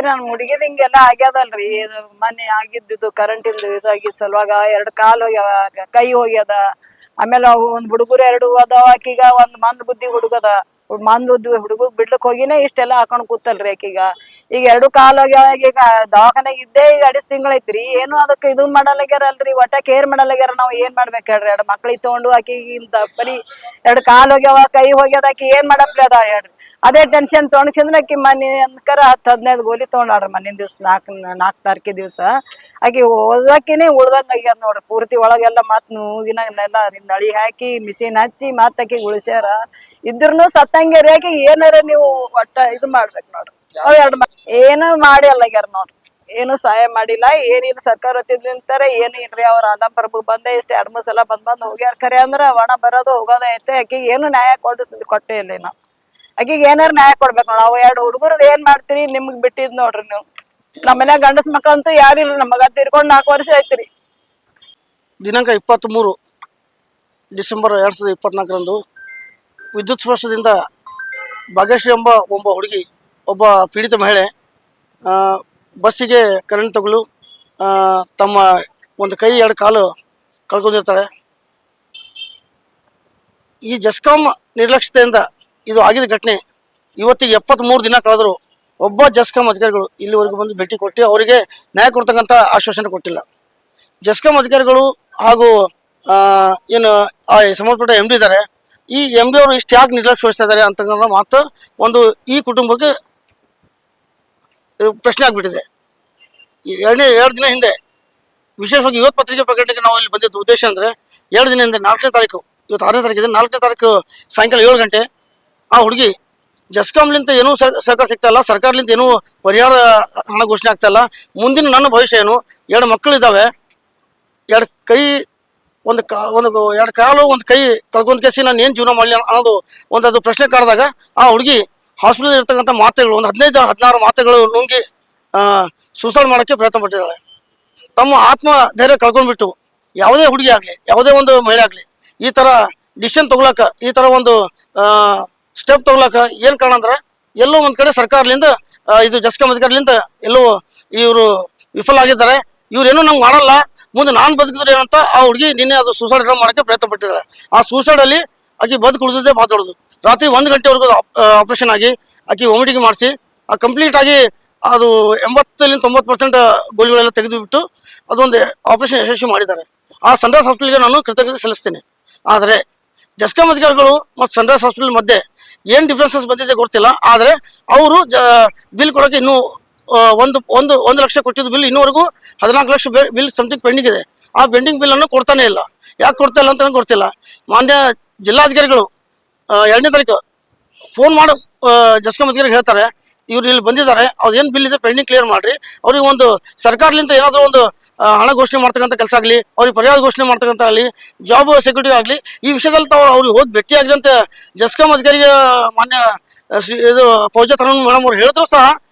ನನ್ ಹುಡುಗಿದ ಹಿಂಗೆಲ್ಲ ಆಗ್ಯದಲ್ರಿ. ಇದು ಮೊನ್ನೆ ಆಗಿದ್ದು ಕರೆಂಟ್ ಇಂದು ಇದಾಗಿದ್ ಸಲುವಾಗ 2 ಕಾಲ್ ಹೋಗ್ಯಾವ, ಕೈ ಹೋಗ್ಯದ. ಆಮೇಲೆ ಅವು ಒಂದ್ ಹುಡುಗರು 2 ಅದಾವ. ಆಕಿಗ ಒಂದ್ ಮಂದ್ ಬುದ್ಧಿ ಹುಡುಗದ. ಮಂದ್ ಬುದ್ಧಿ ಹುಡುಗಗ್ ಬಿಡ್ಲಕ್ ಹೋಗಿನೇ ಇಷ್ಟೆಲ್ಲ ಹಾಕೊಂಡ್ ಕೂತಲ್ರಿ ಆಕಿಗ. ಈಗ 2 ಕಾಲ್ ಹೋಗ್ಯಾವ. ಈಗ ದವಾಖಾನೆಗ್ ಇದ್ದೇ ಈಗ 2 ತಿಂಗಳೈತ್ರಿ. ಏನು ಅದಕ್ಕೆ ಇದು ಮಾಡಲ್ಲಾಗ್ಯಾರಲ್ರಿ, ಒಟ್ಟ ಕೇರ್ ಮಾಡಲ್ಲಾಗ್ಯಾರ. ನಾವ್ ಏನ್ ಮಾಡ್ಬೇಕ್ ಹೇಳ್ರಿ? 2 ಮಕ್ಳಿಗೆ ತಗೊಂಡು ಆಕಿಗಿಂತ ಬರೀ 2 ಕಾಲ್ ಹೋಗ್ಯಾವ, ಕೈ ಹೋಗ್ಯದ. ಆಕಿ ಏನ್ ಮಾಡಪ್ಲಿ ಅದ ಹೇಳ್ರಿ? ಅದೇ ಟೆನ್ಷನ್ ತೊಗೊಂಡ್ಸಿಂದ್ರ ಆಕಿ ಮನಿ ಅನ್ಕರ 10-15 ಗೋಲಿ ತಗೊಂಡಾಡ್ರಿ ಮನಿನ್ ದಿವ್ಸ. 4 ತಾರೀಕಿ ದಿವ್ಸ ಆಕಿ ಓದಕಿನೇ ಉಳ್ದಂಗ ಆಗ್ಯಾದ ನೋಡ್ರಿ. ಪೂರ್ತಿ ಒಳಗೆಲ್ಲ ಮತ್ ಮೂಗಿನ ಎಲ್ಲ ನಳಿ ಹಾಕಿ ಮಿಷಿನ್ ಹಚ್ಚಿ ಮತ್ ಆಕಿ ಉಳಿಸ್ಯಾರ. ಇದ್ರನು ಸತ್ತಂಗೆ ರೇಖಿ ಏನಾರ ನೀವು ಒಟ್ಟ ಇದು ಮಾಡ್ಬೇಕ್ ನೋಡ್ರಿ. ಅವ್ 2 ಏನು ಮಾಡಿ ಅಲ್ಲಾಗ್ಯಾರ ನೋಡ್ರಿ. ಏನು ಸಹಾಯ ಮಾಡಿಲ್ಲ, ಏನಿಲ್ಲ. ಸರ್ಕಾರ ಹೊತ್ತಿದ್ದಂತಾರೆ ಏನು ಇಲ್ರಿ. ಅವ್ರ ಆಲಂ ಪ್ರಭು ಬಂದೇ ಇಷ್ಟ 2-3 ಸಲ ಬಂದ್ ಹೋಗ್ಯಾರ. ಖರೆ ಅಂದ್ರ ಒಣ ಬರೋದು ಹೋಗೋದೇ ಐತೆ. ಆಕಿಗೆ ಏನು ನ್ಯಾಯ ಕೊಟ್ಟೇ ಇಲ್ಲ ನಾವು. ಆಕಿಗೆ ಏನಾರ ನ್ಯಾಯ ಕೊಡ್ಬೇಕು ನೋಡ್. ಅವ್ 2 ಹುಡುಗರದ್ ಏನ್ ಮಾಡ್ತೀರಿ ನಿಮ್ಗ್ ಬಿಟ್ಟಿದ್ ನೋಡ್ರಿ ನೀವು. ನಮ್ಮ ಮನ್ಯಾಗ ಗಂಡಸ್ ಮಕ್ಳಂತೂ ಯಾರಿಲ್ಲ. ನಮ್ಮ ಮಗ ತೀರ್ಕೊಂಡ್ 4 ವರ್ಷ ಐತ್ರಿ. ದಿನಾಂಕ 23 ಡಿಸೆಂಬರ್ 2024ರಂದು ವಿದ್ಯುತ್ ಸ್ಪರ್ಶದಿಂದ ಭಾಗ್ಯಶ್ರೀ ಎಂಬ ಒಬ್ಬ ಹುಡುಗಿ, ಒಬ್ಬ ಪೀಡಿತ ಮಹಿಳೆ ಬಸ್ಸಿಗೆ ಕರೆಂಟ್ ತಗುಲು ತಮ್ಮ ಒಂದು ಕೈ 2 ಕಾಲು ಕಳ್ಕೊಂಡಿರ್ತಾಳೆ. ಈ ಜಸ್ಕಾಂ ನಿರ್ಲಕ್ಷ್ಯತೆಯಿಂದ ಇದು ಆಗಿದ ಘಟನೆ. ಇವತ್ತಿಗೆ 73 ದಿನ ಕಳೆದರು ಒಬ್ಬ ಜಸ್ಕಾಂ ಅಧಿಕಾರಿಗಳು ಇಲ್ಲಿವರೆಗೂ ಬಂದು ಭೇಟಿ ಕೊಟ್ಟು ಅವರಿಗೆ ನ್ಯಾಯ ಕೊಡ್ತಕ್ಕಂಥ ಆಶ್ವಾಸನೆ ಕೊಟ್ಟಿಲ್ಲ. ಜಸ್ಕಾಂ ಅಧಿಕಾರಿಗಳು ಹಾಗೂ ಏನು ಸಂಬಂಧಪಟ್ಟ MD ಇದ್ದಾರೆ, ಈ MD ಅವರು ಇಷ್ಟು ಯಾಕೆ ನಿರ್ಲಕ್ಷ್ಯ ವಹಿಸ್ತಾ ಇದ್ದಾರೆ ಅಂತಕ್ಕಂಥ ಮಾತು ಒಂದು ಈ ಕುಟುಂಬಕ್ಕೆ ಪ್ರಶ್ನೆ ಆಗಿಬಿಟ್ಟಿದೆ. 2 ದಿನ ಹಿಂದೆ ವಿಶೇಷವಾಗಿ ಇವತ್ತು ಪತ್ರಿಕೆ ಪ್ರಕಟಣೆಗೆ ನಾವು ಇಲ್ಲಿ ಬಂದಿದ್ದು ಉದ್ದೇಶ ಅಂದರೆ 2 ದಿನ ಹಿಂದೆ 4ನೇ ತಾರೀಕು, ಇವತ್ತು 6ನೇ ತಾರೀಕಿದೆ, 4ನೇ ತಾರೀಕು ಸಾಯಂಕಾಲ 7 ಗಂಟೆ ಆ ಹುಡುಗಿ ಜಸ್ಕಾಂಲಿಂದ ಏನೂ ಸಹಕಾರ ಸಿಗ್ತಾ ಇಲ್ಲ, ಸರ್ಕಾರಲಿಂದ ಏನೂ ಪರಿಹಾರ ಹಣ ಘೋಷಣೆ ಆಗ್ತಾ ಇಲ್ಲ. ಮುಂದಿನ ನನ್ನ ಭವಿಷ್ಯ ಏನು? 2 ಮಕ್ಕಳಿದ್ದಾವೆ, 2 ಕೈ ಒಂದು 2 ಕಾಲು ಒಂದು ಕೈ ಕಳ್ಕೊಂಡ್ ಕೇಸಿ ನಾನು ಏನು ಜೀವನ ಮಾಡಲಿ ಅನ್ನೋದು ಅದು ಪ್ರಶ್ನೆ ಕಾಡಿದಾಗ ಆ ಹುಡುಗಿ ಹಾಸ್ಪಿಟಲ್ ಇರ್ತಕ್ಕಂಥ ಮಾತ್ರೆಗಳು ಒಂದು 15-16 ಮಾತ್ರೆಗಳು ನುಂಗಿ ಸೂಸೈಡ್ ಮಾಡೋಕ್ಕೆ ಪ್ರಯತ್ನ ಪಟ್ಟಿದ್ದಾಳೆ. ತಮ್ಮ ಆತ್ಮ ಧೈರ್ಯ ಕಳ್ಕೊಂಡ್ಬಿಟ್ಟು ಯಾವುದೇ ಹುಡುಗಿ ಆಗಲಿ, ಯಾವುದೇ ಒಂದು ಮಹಿಳೆ ಆಗಲಿ ಈ ಥರ ಡಿಸಿಷನ್ ತೊಗೊಳಕ, ಈ ಥರ ಒಂದು ಸ್ಟೆಪ್ ತೊಗೊಳಕ ಏನು ಕಾರಣ ಅಂದ್ರೆ ಎಲ್ಲೋ ಒಂದು ಕಡೆ ಸರ್ಕಾರದಿಂದ ಇದು ಜಸ್ಕಾಂ ಅಧಿಕಾರಿಗಳಿಂದ ಎಲ್ಲೋ ಇವರು ವಿಫಲ ಆಗಿದ್ದಾರೆ. ಇವ್ರೇನು ನಮ್ಗೆ ಮಾಡಲ್ಲ, ಮುಂದೆ ನಾನು ಬದುಕಿದ್ರೆ ಏನಂತ ಆ ಹುಡುಗಿ ನಿನ್ನೆ ಅದು ಸೂಸೈಡ್ ಮಾಡೋಕ್ಕೆ ಪ್ರಯತ್ನ ಪಟ್ಟಿದ್ದಾರೆ. ಆ ಸೂಸೈಡಲ್ಲಿ ಆಕೆ ಬದುಕುಳಿದೇ ಮಾತಾಡೋದು. ರಾತ್ರಿ 1 ಗಂಟೆವರೆಗೂ ಆಪರೇಷನ್ ಆಗಿ ಆಕೆ ವಾಮಿಟಿಂಗ್ ಮಾಡಿಸಿ ಕಂಪ್ಲೀಟ್ ಆಗಿ ಅದು 80-90% ಗೋಲಿಗಳೆಲ್ಲ ತೆಗೆದುಬಿಟ್ಟು ಅದೊಂದು ಆಪರೇಷನ್ ಯಶಸ್ವಿ ಮಾಡಿದ್ದಾರೆ. ಆ ಸನ್ರೈಸ್ ಹಾಸ್ಪಿಟಲ್ಗೆ ನಾನು ಕೃತಜ್ಞತೆ ಸಲ್ಲಿಸ್ತೇನೆ. ಆದರೆ ಜಸ್ಕಾಂ ಅಧಿಕಾರಿಗಳು ಮತ್ತು ಸನ್ರೈಸ್ ಹಾಸ್ಪಿಟಲ್ ಮಧ್ಯೆ ಏನು ಡಿಫ್ರೆನ್ಸಸ್ ಬಂದಿದೆ ಗೊತ್ತಿಲ್ಲ. ಆದರೆ ಅವರು ಬಿಲ್ ಕೊಡೋಕ್ಕೆ ಇನ್ನೂ 1 ಲಕ್ಷ ಕೊಟ್ಟಿದ್ದು ಬಿಲ್ ಇನ್ನೂವರೆಗೂ 14 ಲಕ್ಷ ಬಿಲ್ ಸಮಥಿಂಗ್ ಪೆಂಡಿಂಗ್ ಇದೆ. ಆ ಪೆಂಡಿಂಗ್ ಬಿಲ್ಲನ್ನು ಕೊಡ್ತಾನೆ ಇಲ್ಲ. ಯಾಕೆ ಕೊಡ್ತಾ ಇಲ್ಲ ಅಂತ ನನಗೆ ಗೊತ್ತಿಲ್ಲ. ಮಾನ್ಯ ಜಿಲ್ಲಾಧಿಕಾರಿಗಳು 2ನೇ ತಾರೀಕು ಫೋನ್ ಮಾಡಿ ಜಸ್ಕಾಂ ಅಧಿಕಾರಿಗೆ ಹೇಳ್ತಾರೆ, ಇವ್ರು ಇಲ್ಲಿ ಬಂದಿದ್ದಾರೆ, ಅದೇನು ಬಿಲ್ ಇದೆ ಪೆಂಡಿಂಗ್ ಕ್ಲಿಯರ್ ಮಾಡಿರಿ, ಅವ್ರಿಗೆ ಒಂದು ಸರ್ಕಾರದಿಂದ ಏನಾದರೂ ಒಂದು ಹಣ ಘೋಷಣೆ ಮಾಡ್ತಕ್ಕಂಥ ಕೆಲಸ ಆಗಲಿ, ಅವ್ರಿಗೆ ಪರಿಹಾರ ಘೋಷಣೆ ಮಾಡ್ತಕ್ಕಂಥ ಆಗಲಿ, ಜಾಬ್ ಸೆಕ್ಯೂರಿಟಿ ಆಗಲಿ, ಈ ವಿಷಯದಲ್ಲಿ ತಾವು ಅವ್ರಿಗೆ ಹೋಗಿ ಭೇಟಿಯಾಗಲಿ ಅಂತ ಜಸ್ಕಾಂ ಅಧಿಕಾರಿಗೆ ಮಾನ್ಯ ಇದು ಫೌಜಾ ತರನ್ ಮೇಡಮ್ ಅವ್ರು ಹೇಳಿದ್ರು ಸಹ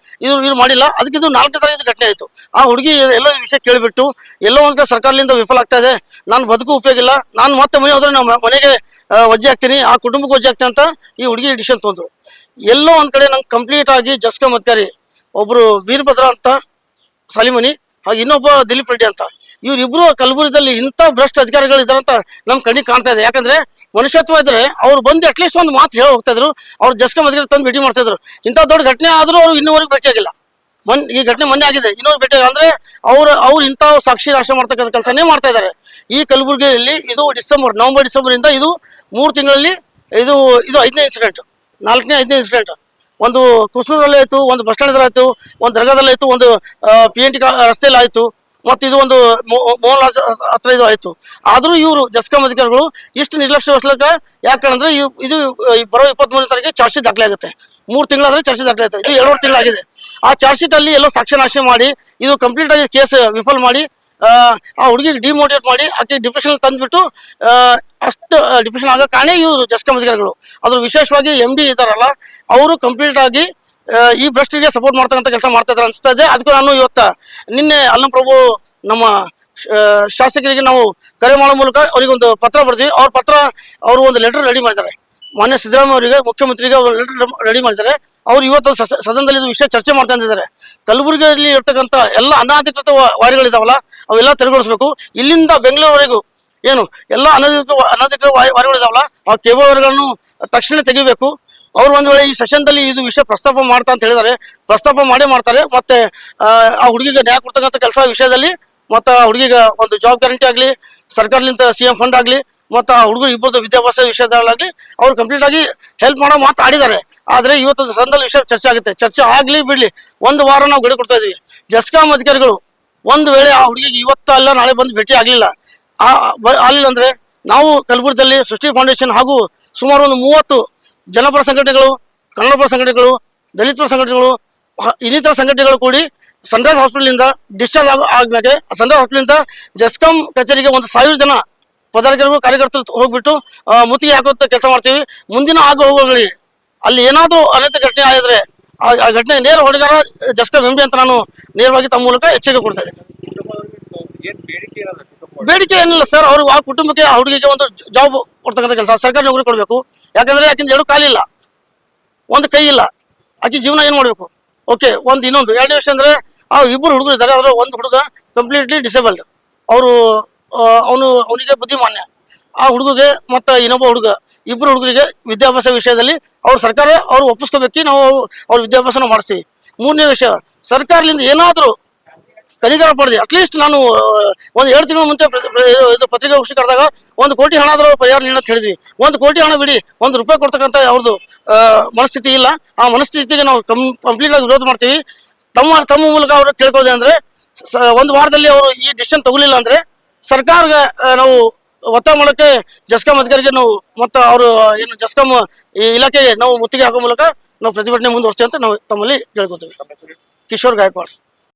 ಇವ್ರು ಮಾಡಿಲ್ಲ. ಅದಕ್ಕೆ ಇದು 4ನೇ ತಾರೀಕು ಘಟನೆ ಆಯಿತು. ಆ ಹುಡುಗಿ ಎಲ್ಲೋ ಈ ವಿಷಯ ಕೇಳಿಬಿಟ್ಟು ಎಲ್ಲೋ ಒಂದು ಕಡೆ ಸರ್ಕಾರದಿಂದ ವಿಫಲ ಆಗ್ತಾ ಇದೆ, ನಾನು ಬದುಕು ಉಪಯೋಗ ಇಲ್ಲ, ನಾನು ಮತ್ತೆ ಮನೆ ಹೋದ್ರೆ ನಮ್ಮ ಮನೆಗೆ ವಜ್ಜೆ ಆಗ್ತೀನಿ, ಆ ಕುಟುಂಬಕ್ಕೆ ವಜ್ಜೆ ಆಗ್ತೀನಿ ಅಂತ ಈ ಹುಡುಗಿ ಡಿಸಿಷನ್ ತೊಗೊಂಡ್ರು. ಎಲ್ಲೋ ಒಂದು ಕಡೆ ನಂಗೆ ಕಂಪ್ಲೀಟ್ ಆಗಿ ಜಸ್ಕಾಂ ಅಧಿಕಾರಿ ಒಬ್ಬರು ವೀರಭದ್ರ ಅಂತ ಸಾಲಿಮನಿ, ಹಾಗೆ ಇನ್ನೊಬ್ಬ ದಿಲೀಪ್ ರೆಡ್ಡಿ ಅಂತ, ಇವರಿಬ್ರು ಕಲಬುರಗಿಯಲ್ಲಿ ಇಂಥ ಭ್ರಷ್ಟ ಅಧಿಕಾರಿಗಳು ಇದ್ದಾರೆ ಅಂತ ನಮ್ಮ ಕಣ್ಣಿಗೆ ಕಾಣ್ತಾ ಇದೆ. ಯಾಕಂದ್ರೆ ಮನುಷ್ಯತ್ವ ಇದ್ರೆ ಅವ್ರು ಬಂದು ಅಟ್ಲೀಸ್ಟ್ ಒಂದು ಮಾತು ಹೇಳಿ ಹೋಗ್ತಾ ಇದ್ರು. ಅವ್ರು ಜಸ್ಕಾಂ ಅಧಿಕಾರಿ ತಂದು ಭೇಟಿ ಮಾಡ್ತಾ ಇದ್ರು. ಇಂಥ ದೊಡ್ಡ ಘಟನೆ ಆದರೂ ಅವ್ರು ಇನ್ನೂವರೆಗೂ ಭೇಟಿಯಾಗಿಲ್ಲ. ಈ ಘಟನೆ ಮೊನ್ನೆ ಆಗಿದೆ, ಇನ್ನೂರು ಭೇಟಿ ಅಂದ್ರೆ ಅವ್ರು ಇಂಥ ಸಾಕ್ಷಿ ನಾಶ ಮಾಡ್ತಕ್ಕಂಥ ಕೆಲಸನೇ ಮಾಡ್ತಾ ಇದ್ದಾರೆ. ಈ ಕಲಬುರಗಿಯಲ್ಲಿ ಇದು ನವೆಂಬರ್ ಡಿಸೆಂಬರ್ ಇಂದ ಇದು 3 ತಿಂಗಳಲ್ಲಿ ಇದು 5ನೇ ಇನ್ಸಿಡೆಂಟ್, 4ನೇ 5ನೇ ಇನ್ಸಿಡೆಂಟ್. ಒಂದು ಕುಸ್ನೂರಲ್ಲಿ ಆಯಿತು, ಒಂದು ಬಸ್ ಸ್ಟ್ಯಾಂಡ್ ಆಯಿತು, ಒಂದು ದರ್ಗಾದಲ್ಲಿ ಆಯಿತು, ಒಂದು PNT ರಸ್ತೆಯಲ್ಲಿ ಆಯಿತು, ಮತ್ತು ಇದು ಒಂದು ಮೋಹನ್ ಲಾಲ್ ಹತ್ರ ಇದು ಆಯಿತು. ಆದರೂ ಇವರು ಜಸ್ಕಾಂ ಅಧಿಕಾರಿಗಳು ಇಷ್ಟು ನಿರ್ಲಕ್ಷ್ಯ ವಹಿಸ್ಲಿಕ್ಕೆ ಯಾಕಂದ್ರೆ ಇದು ಬರೋ 23ನೇ ತಾರೀಕಿಗೆ ಚಾರ್ಜ್ ಶೀಟ್ ದಾಖಲೆ ಆಗುತ್ತೆ. 3 ತಿಂಗಳಾದರೆ ಚಾರ್ಜ್ ಶೀಟ್ ದಾಖಲೆ ಆಗುತ್ತೆ. ಇದು 2.5 ತಿಂಗಳಾಗಿದೆ. ಆ ಚಾರ್ಜ್ ಶೀಟ್ ಅಲ್ಲಿ ಎಲ್ಲೋ ಸಾಕ್ಷ್ಯ ನಾಶ ಮಾಡಿ ಇದು ಕಂಪ್ಲೀಟ್ ಆಗಿ ಕೇಸ್ ವಿಫಲ ಮಾಡಿ ಆ ಹುಡುಗಿಗೆ ಡಿಮೋಟಿವೇಟ್ ಮಾಡಿ ಆಕೆ ಡಿಪ್ರೆಷನ್ ತಂದುಬಿಟ್ಟು ಅಷ್ಟು ಡಿಪ್ರೆಷನ್ ಆಗೋ ಕಾರಣ ಇವರು ಜಸ್ಕಾಂ ಅಧಿಕಾರಿಗಳು. ಅದ್ರ ವಿಶೇಷವಾಗಿ MD ಇದ್ದಾರಲ್ಲ, ಅವರು ಕಂಪ್ಲೀಟ್ ಆಗಿ ಈ ಭ್ರಷ್ಟರಿಗೆ ಸಪೋರ್ಟ್ ಮಾಡ್ತಕ್ಕಂಥ ಕೆಲಸ ಮಾಡ್ತಾ ಇದ್ದಾರೆ ಅನಿಸ್ತಾ ಇದೆ. ಅದಕ್ಕೂ ನಾನು ನಿನ್ನೆ ಅಲ್ಲಂ ಪ್ರಭು ನಮ್ಮ ಶಾಸಕರಿಗೆ ನಾವು ಕರೆ ಮಾಡೋ ಮೂಲಕ ಅವರಿಗೊಂದು ಪತ್ರ ಬರ್ತೀವಿ. ಅವರು ಒಂದು ಲೆಟರ್ ರೆಡಿ ಮಾಡಿದ್ದಾರೆ. ಮಾನ್ಯ ಸಿದ್ದರಾಮಯ್ಯ ಅವರಿಗೆ, ಮುಖ್ಯಮಂತ್ರಿಗೆ ಒಂದು ಲೆಟರ್ ರೆಡಿ ಮಾಡಿದ್ದಾರೆ. ಅವ್ರು ಇವತ್ತು ಸದನದಲ್ಲಿ ಇದು ವಿಷಯ ಚರ್ಚೆ ಮಾಡ್ತಾ ಇದ್ದಾರೆ. ಕಲಬುರಗಿಯಲ್ಲಿ ಇರ್ತಕ್ಕಂಥ ಎಲ್ಲ ಅನಧಿಕೃತ ವಾರಿಗಳಿದಾವಲ್ಲ ಅವೆಲ್ಲ ತೆರವುಗೊಳಿಸಬೇಕು. ಇಲ್ಲಿಂದ ಬೆಂಗಳೂರುವರೆಗೂ ಏನು ಎಲ್ಲ ಅನಧಿಕೃತ ವಾರಿಗಳಿದಾವಲ್ಲ ಆ ಕೇಬಲ್ ವಾರಿಗಳನ್ನು ತಕ್ಷಣ ತೆಗಿಬೇಕು. ಅವ್ರು ಒಂದ್ ವೇಳೆ ಈ ಸೆಷನ್ದಲ್ಲಿ ಇದು ವಿಷಯ ಪ್ರಸ್ತಾಪ ಮಾಡ್ತಾ ಅಂತ ಹೇಳಿದ್ದಾರೆ, ಪ್ರಸ್ತಾಪ ಮಾಡೇ ಮಾಡ್ತಾರೆ. ಮತ್ತೆ ಆ ಹುಡುಗಿಗೆ ನ್ಯಾಯ ಕೊಡ್ತಕ್ಕಂಥ ಕೆಲಸ ವಿಷಯದಲ್ಲಿ ಮತ್ತು ಆ ಹುಡುಗಿಗೆ ಒಂದು ಜಾಬ್ ಗ್ಯಾರಂಟಿ ಆಗಲಿ, ಸರ್ಕಾರದಿಂದ CM ಫಂಡ್ ಆಗಲಿ, ಮತ್ತು ಆ ಹುಡುಗರು ಇಬ್ಬರದು ವಿದ್ಯಾಭ್ಯಾಸ ವಿಷಯದಲ್ಲಾಗಲಿ ಅವ್ರು ಕಂಪ್ಲೀಟ್ ಆಗಿ ಹೆಲ್ಪ್ ಮಾಡೋ ಮಾತಾಡಿದ್ದಾರೆ. ಆದರೆ ಇವತ್ತು ಸದನದಲ್ಲಿ ವಿಷಯ ಚರ್ಚೆ ಆಗುತ್ತೆ. ಚರ್ಚೆ ಆಗಲಿ ಬಿಡಲಿ, ಒಂದು ವಾರ ನಾವು ಗಡಿ ಕೊಡ್ತಾ ಇದೀವಿ. ಜಸ್ಕಾಂ ಅಧಿಕಾರಿಗಳು ಒಂದು ವೇಳೆ ಆ ಹುಡುಗಿಗೆ ಇವತ್ತು ಅಲ್ಲ ನಾಳೆ ಬಂದು ಭೇಟಿ ಆಗಲಿಲ್ಲ ಆಗಲಿಲ್ಲ ಅಂದರೆ ನಾವು ಕಲಬುರಗಿಯಲ್ಲಿ ಸೃಷ್ಟಿ ಫೌಂಡೇಶನ್ ಹಾಗೂ ಸುಮಾರು ಒಂದು 30 ಜನಪರ ಸಂಘಟನೆಗಳು, ಕನ್ನಡಪರ ಸಂಘಟನೆಗಳು, ದಲಿತ ಪರ ಸಂಘಟನೆಗಳು, ಇನ್ನಿತರ ಸಂಘಟನೆಗಳು ಕೂಡಿ ಸನ್ರೈಸ್ ಹಾಸ್ಪಿಟಲಿಂದ ಡಿಸ್ಚಾರ್ಜ್ ಆದ್ಮೇಲೆ ಸನ್ರೈಸ್ ಹಾಸ್ಪಿಟಲಿಂದ ಜಸ್ಕಾಂ ಕಚೇರಿಗೆ 1,000 ಜನ ಪದಾಧಿಕಾರಿಗಳು ಕಾರ್ಯಕರ್ತರು ಹೋಗ್ಬಿಟ್ಟು ಮುತ್ತಿಗೆ ಹಾಕುವಂತ ಕೆಲಸ ಮಾಡ್ತೀವಿ. ಮುಂದಿನ ಆಗು ಹೋಗುಗಳಿಗೆ ಅಲ್ಲಿ ಏನಾದರೂ ಅನೈತಿಕ ಘಟನೆ ಆಗಿದ್ರೆ ಆ ಘಟನೆ ನೇರ ಹೊಣೆಗಾರ ಜಸ್ಕಾಂ MD ಅಂತ ನಾನು ನೇರವಾಗಿ ತಮ್ಮ ಮೂಲಕ ಎಚ್ಚರಿಕೆ ಕೊಡ್ತಾ ಇದ್ದೇನೆ. ಬೇಡಿಕೆ ಏನಿಲ್ಲ ಸರ್, ಅವ್ರಿಗೆ ಆ ಕುಟುಂಬಕ್ಕೆ ಆ ಹುಡುಗಿಗೆ ಒಂದು ಜಾಬ್ ಕೊಡ್ತಕ್ಕಂಥ ಕೆಲಸ, ಸರ್ಕಾರಿ ನೌಕರಿ ಕೊಡಬೇಕು. ಯಾಕಂದ್ರೆ ಆಕಿಂದ 2 ಕಾಲಿಲ್ಲ, ಒಂದು ಕೈ ಇಲ್ಲ, ಆಕಿ ಜೀವನ ಏನ್ ಮಾಡ್ಬೇಕು? ಓಕೆ, ಇನ್ನೊಂದು 2 ವಿಷಯ ಅಂದ್ರೆ ಆ ಇಬ್ಬರು ಹುಡುಗರು ಇದ್ದಾರೆ. ಅವ್ರ ಒಂದು ಹುಡುಗ ಕಂಪ್ಲೀಟ್ಲಿ ಡಿಸೇಬಲ್ಡ್, ಅವನಿಗೆ ಬುದ್ಧಿಮಾನ್ಯ. ಆ ಹುಡುಗಗೆ ಮತ್ತು ಇನ್ನೊಬ್ಬ ಹುಡುಗ, ಇಬ್ಬರು ಹುಡುಗರಿಗೆ ವಿದ್ಯಾಭ್ಯಾಸ ವಿಷಯದಲ್ಲಿ ಸರ್ಕಾರ ಅವ್ರು ಒಪ್ಪಿಸ್ಕೋಬೇಕು, ನಾವು ಅವ್ರ ವಿದ್ಯಾಭ್ಯಾಸನ ಮಾಡಿಸ್ತೀವಿ. 3ನೇ ವಿಷಯ, ಸರ್ಕಾರದಿಂದ ಏನಾದರೂ ಕನಿಕರ ಪಡೆದು ಅಟ್ಲೀಸ್ಟ್ ನಾನು ಒಂದು 2 ತಿಂಗಳ ಮುಂಚೆ ಇದು ಪತ್ರಿಕಾಗೋಷ್ಠಿ ಕರೆದಾಗ 1 ಕೋಟಿ ಹಣ ಆದರೂ ಪರಿಹಾರ ನೀಡಂತ ಹೇಳಿದ್ವಿ. 1 ಕೋಟಿ ಹಣ ಬಿಡಿ, 1 ರೂಪಾಯಿ ಕೊಡ್ತಕ್ಕಂಥ ಅವ್ರದ್ದು ಮನಸ್ಥಿತಿ ಇಲ್ಲ. ಆ ಮನಸ್ಥಿತಿಗೆ ನಾವು ಕಂಪ್ಲೀಟ್ ಆಗಿ ವಿರೋಧ ಮಾಡ್ತೀವಿ. ತಮ್ಮ ಮೂಲಕ ಅವರು ಕೇಳ್ಕೊಳ್ಳೋದು ಅಂದ್ರೆ 1 ವಾರದಲ್ಲಿ ಅವರು ಈ ಡಿಸಿಷನ್ ತಗೊಳ್ಳಿಲ್ಲ ಅಂದ್ರೆ ಸರ್ಕಾರಕ್ಕೆ ನಾವು ಒತ್ತಾಯ ಮಾಡೋಕ್ಕೆ ಜಸ್ಕಾಂ ಅಧಿಕಾರಿಗೆ ನಾವು ಮತ್ತು ಅವರು ಏನು ಜಸ್ಕಾಂ ಇಲಾಖೆಗೆ ನಾವು ಮುತ್ತಿಗೆ ಹಾಕೋ ಮೂಲಕ ನಾವು ಪ್ರತಿಭಟನೆ ಮುಂದುವರಿಸ್ತೀವಿ ಅಂತ ನಾವು ತಮ್ಮಲ್ಲಿ ಕೇಳ್ಕೊತೀವಿ. ಕಿಶೋರ್ ಗಾಯಕ್ವಾಡ್.